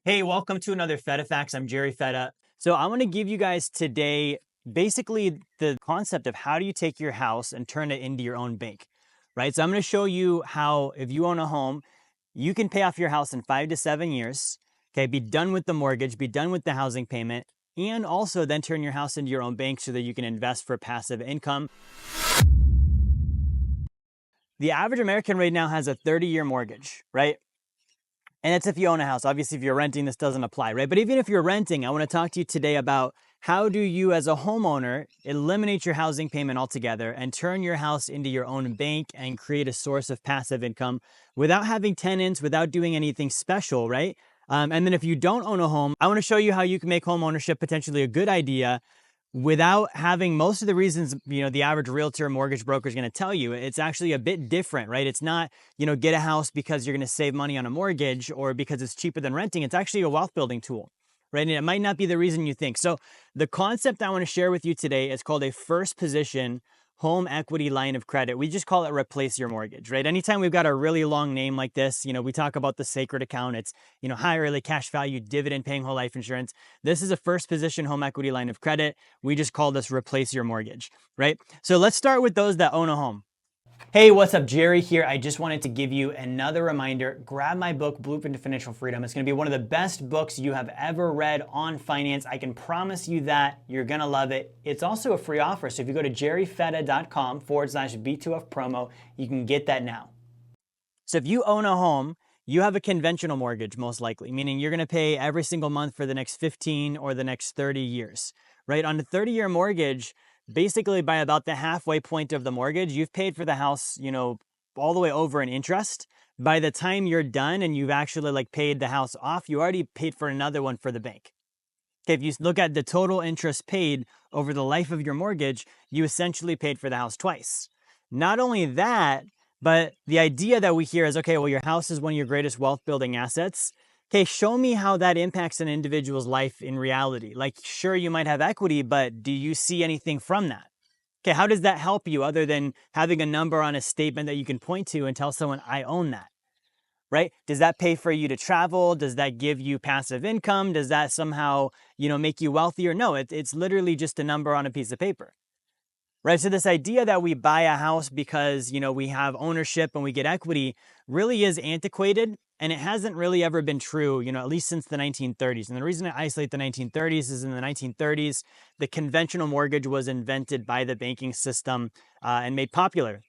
Hey, welcome to another Fetta Facts. I'm Jerry Fetta. So I want to give you guys today basically the concept of how do you take your house and turn it into your own bank, right? So I'm going to show you how if you own a home, you can pay off your house in 5 to 7 years, okay? Be done with the mortgage, be done with the housing payment, and also then turn your house into your own bank so that you can invest for passive income. The average American right now has a 30-year mortgage, right? And that's if you own a house. Obviously, if you're renting, this doesn't apply, right? But even if you're renting, I want to talk to you today about how do you as a homeowner eliminate your housing payment altogether and turn your house into your own bank and create a source of passive income without having tenants, without doing anything special, right? And then if you don't own a home, I want to show you how you can make home ownership potentially a good idea without having most of the reasons, the average realtor or mortgage broker is going to tell you. It's actually a bit different, right? It's not, get a house because you're going to save money on a mortgage or because it's cheaper than renting. It's actually a wealth building tool, right? And it might not be the reason you think. So the concept I want to share with you today is called a first position home equity line of credit. We just call it replace your mortgage, right? Anytime we've got a really long name like this, we talk about the sacred account. It's, high early cash value, dividend paying whole life insurance. This is a first position home equity line of credit. We just call this replace your mortgage, right? So let's start with those that own a home. Hey, what's up? Jerry here. I just wanted to give you another reminder. Grab my book, Blueprint to Financial Freedom. It's going to be one of the best books you have ever read on finance. I can promise you that. You're going to love it. It's also a free offer. So if you go to jerryfetta.com/B2F promo, you can get that now. So if you own a home, you have a conventional mortgage, most likely, meaning you're going to pay every single month for the next 15 or the next 30 years, right? On a 30-year mortgage, basically by about the halfway point of the mortgage, you've paid for the house, all the way over in interest. By the time you're done and you've actually paid the house off, you already paid for another one for the bank. Okay, if you look at the total interest paid over the life of your mortgage, you essentially paid for the house twice. Not only that, but the idea that we hear is, okay, well, your house is one of your greatest wealth building assets. Okay, show me how that impacts an individual's life in reality. Sure, you might have equity, but do you see anything from that? Okay, how does that help you other than having a number on a statement that you can point to and tell someone, I own that, right? Does that pay for you to travel? Does that give you passive income? Does that somehow, make you wealthier? No, it's literally just a number on a piece of paper. Right. So this idea that we buy a house because, we have ownership and we get equity really is antiquated. And it hasn't really ever been true, at least since the 1930s. And the reason I isolate the 1930s is in the 1930s, the conventional mortgage was invented by the banking system and made popular.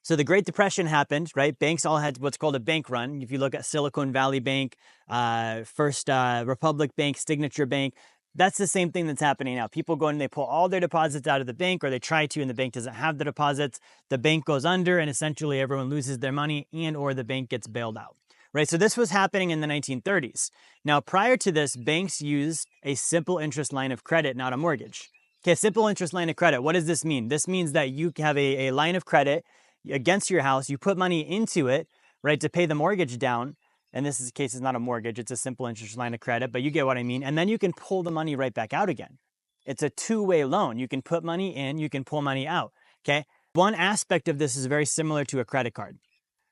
So the Great Depression happened, right? Banks all had what's called a bank run. If you look at Silicon Valley Bank, First Republic Bank, Signature Bank, that's the same thing that's happening now. People go and they pull all their deposits out of the bank, or they try to, and the bank doesn't have the deposits. The bank goes under and essentially everyone loses their money and or the bank gets bailed out, right? So this was happening in the 1930s. Now, prior to this, banks used a simple interest line of credit, not a mortgage. Okay, simple interest line of credit. What does this mean? This means that you have a line of credit against your house. You put money into it, right, to pay the mortgage down. And this case is not a mortgage, it's a simple interest line of credit, but you get what I mean. And then you can pull the money right back out again. It's a two-way loan. You can put money in, you can pull money out, okay? One aspect of this is very similar to a credit card,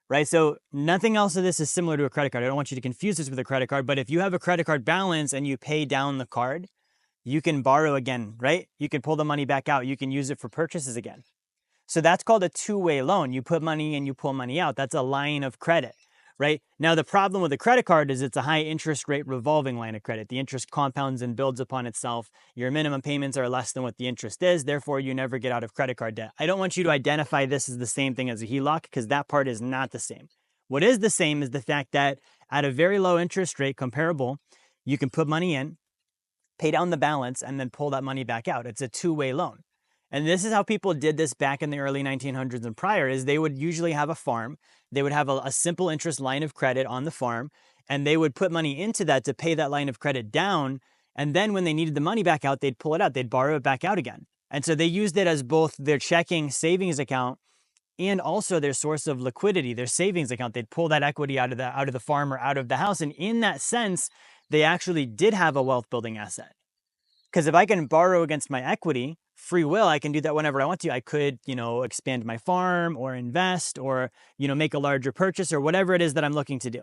right? So nothing else of this is similar to a credit card. I don't want you to confuse this with a credit card, but if you have a credit card balance and you pay down the card, you can borrow again, right? You can pull the money back out. You can use it for purchases again. So that's called a two-way loan. You put money in, you pull money out. That's a line of credit. Right? Now, the problem with a credit card is it's a high interest rate revolving line of credit. The interest compounds and builds upon itself. Your minimum payments are less than what the interest is. Therefore, you never get out of credit card debt. I don't want you to identify this as the same thing as a HELOC because that part is not the same. What is the same is the fact that at a very low interest rate comparable, you can put money in, pay down the balance, and then pull that money back out. It's a two-way loan. And this is how people did this back in the early 1900s and prior, is they would usually have a farm. They would have a simple interest line of credit on the farm, and they would put money into that to pay that line of credit down. And then when they needed the money back out, they'd pull it out. They'd borrow it back out again. And so they used it as both their checking savings account and also their source of liquidity, their savings account. They'd pull that equity out of the farm or out of the house. And in that sense, they actually did have a wealth building asset. Because if I can borrow against my equity, free will, I can do that whenever I want to. I could, expand my farm or invest or, make a larger purchase or whatever it is that I'm looking to do,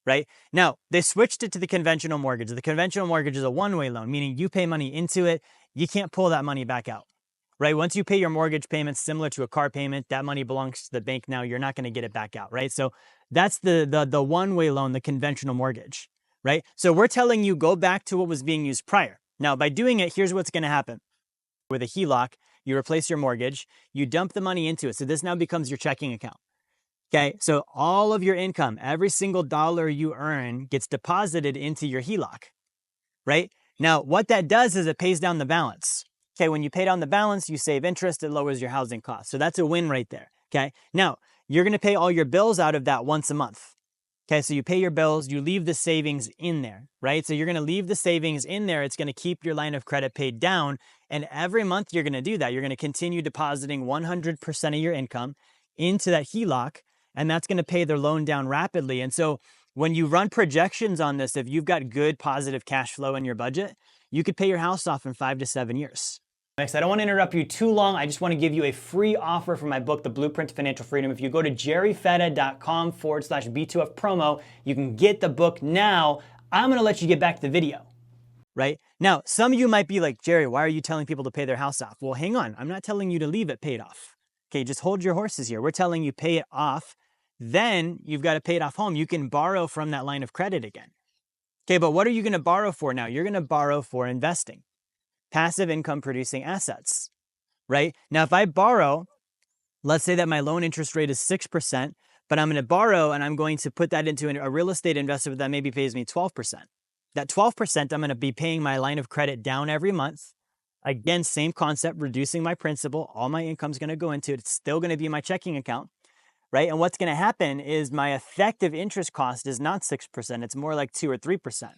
right? Now, they switched it to the conventional mortgage. The conventional mortgage is a one-way loan, meaning you pay money into it, you can't pull that money back out, right? Once you pay your mortgage payments similar to a car payment, that money belongs to the bank now. You're not going to get it back out, right? So that's the one-way loan, the conventional mortgage, right? So we're telling you go back to what was being used prior. Now, by doing it, here's what's going to happen. With a HELOC, you replace your mortgage, you dump the money into it. So this now becomes your checking account. Okay, so all of your income, every single dollar you earn gets deposited into your HELOC, right? Now, what that does is it pays down the balance. Okay, when you pay down the balance, you save interest, it lowers your housing costs. So that's a win right there, okay? Now, you're gonna pay all your bills out of that once a month. Okay, so you pay your bills, you leave the savings in there, right? So you're gonna leave the savings in there, it's gonna keep your line of credit paid down, and every month you're gonna do that. You're gonna continue depositing 100% of your income into that HELOC, and that's going to pay their loan down rapidly. And so when you run projections on this, if you've got good positive cash flow in your budget, you could pay your house off in 5 to 7 years. Next, I don't want to interrupt you too long. I just want to give you a free offer for my book, The Blueprint to Financial Freedom. If you go to jerryfetta.com/B2F promo, you can get the book now. I'm going to let you get back to the video. Right? Now, some of you might be like, Jerry, why are you telling people to pay their house off? Well, hang on. I'm not telling you to leave it paid off. Okay, just hold your horses here. We're telling you pay it off. Then you've got to pay it off home. You can borrow from that line of credit again. Okay, but what are you going to borrow for now? You're going to borrow for investing, passive income producing assets, right? Now, if I borrow, let's say that my loan interest rate is 6%, but I'm going to borrow and I'm going to put that into a real estate investment that maybe pays me 12%. That 12%, I'm going to be paying my line of credit down every month. Again, same concept, reducing my principal. All my income's going to go into it. It's still going to be my checking account. Right? And what's going to happen is my effective interest cost is not 6%. It's more like 2 or 3%.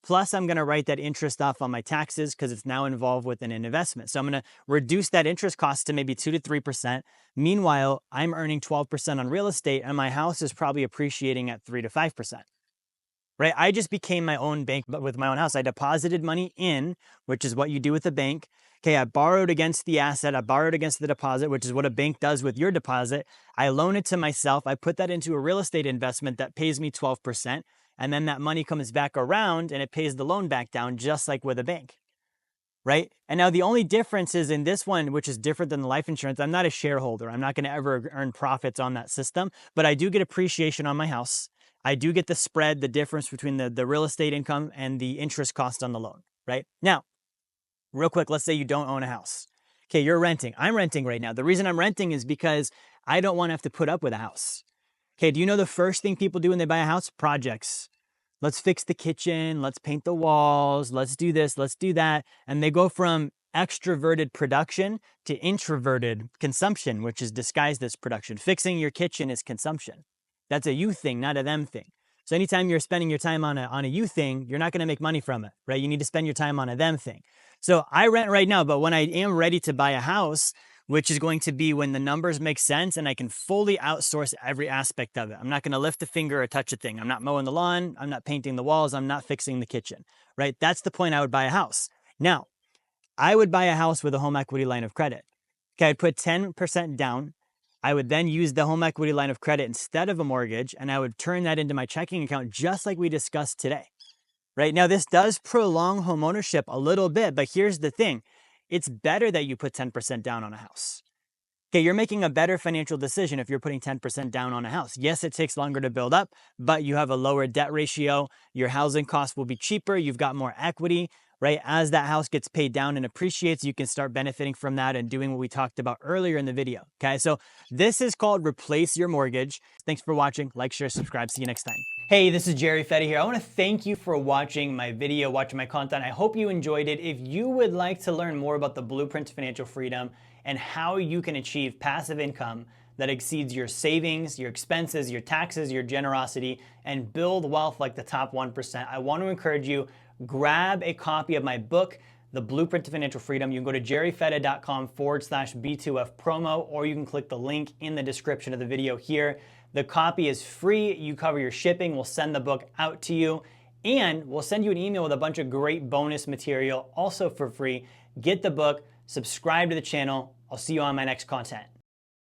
Plus, I'm going to write that interest off on my taxes because it's now involved with an investment. So I'm going to reduce that interest cost to maybe 2 to 3%. Meanwhile, I'm earning 12% on real estate and my house is probably appreciating at 3 to 5%. Right? I just became my own bank, but with my own house. I deposited money in, which is what you do with a bank. Okay, I borrowed against the asset. I borrowed against the deposit, which is what a bank does with your deposit. I loan it to myself. I put that into a real estate investment that pays me 12%. And then that money comes back around and it pays the loan back down just like with a bank. Right? And now the only difference is in this one, which is different than the life insurance. I'm not a shareholder. I'm not going to ever earn profits on that system, but I do get appreciation on my house. I do get the spread, the difference between the real estate income and the interest cost on the loan, right? Now, real quick, let's say you don't own a house. Okay, you're renting. I'm renting right now. The reason I'm renting is because I don't want to have to put up with a house. Okay, do you know the first thing people do when they buy a house? Projects. Let's fix the kitchen. Let's paint the walls. Let's do this. Let's do that. And they go from extroverted production to introverted consumption, which is disguised as production. Fixing your kitchen is consumption. That's a you thing, not a them thing. So anytime you're spending your time on a you thing, you're not going to make money from it, right? You need to spend your time on a them thing. So I rent right now, but when I am ready to buy a house, which is going to be when the numbers make sense and I can fully outsource every aspect of it. I'm not going to lift a finger or touch a thing. I'm not mowing the lawn. I'm not painting the walls. I'm not fixing the kitchen, right? That's the point I would buy a house. Now, I would buy a house with a home equity line of credit. Okay, I'd put 10% down. I would then use the home equity line of credit instead of a mortgage, and I would turn that into my checking account just like we discussed today. Right now, this does prolong home ownership a little bit, but here's the thing. It's better that you put 10% down on a house. Okay, you're making a better financial decision if you're putting 10% down on a house. Yes, it takes longer to build up, but you have a lower debt ratio. Your housing costs will be cheaper. You've got more equity, right? As that house gets paid down and appreciates, you can start benefiting from that and doing what we talked about earlier in the video. Okay, so this is called Replace Your Mortgage. Thanks for watching. Like, share, subscribe. See you next time. Hey, this is Jerry Fetta here. I want to thank you for watching my video, watching my content. I hope you enjoyed it. If you would like to learn more about the Blueprint to Financial Freedom and how you can achieve passive income that exceeds your savings, your expenses, your taxes, your generosity, and build wealth like the top 1%, I want to encourage you, grab a copy of my book, The Blueprint to Financial Freedom. You can go to jerryfetta.com/B2F promo, or you can click the link in the description of the video here. The copy is free. You cover your shipping. We'll send the book out to you, and we'll send you an email with a bunch of great bonus material also for free. Get the book, subscribe to the channel. I'll see you on my next content.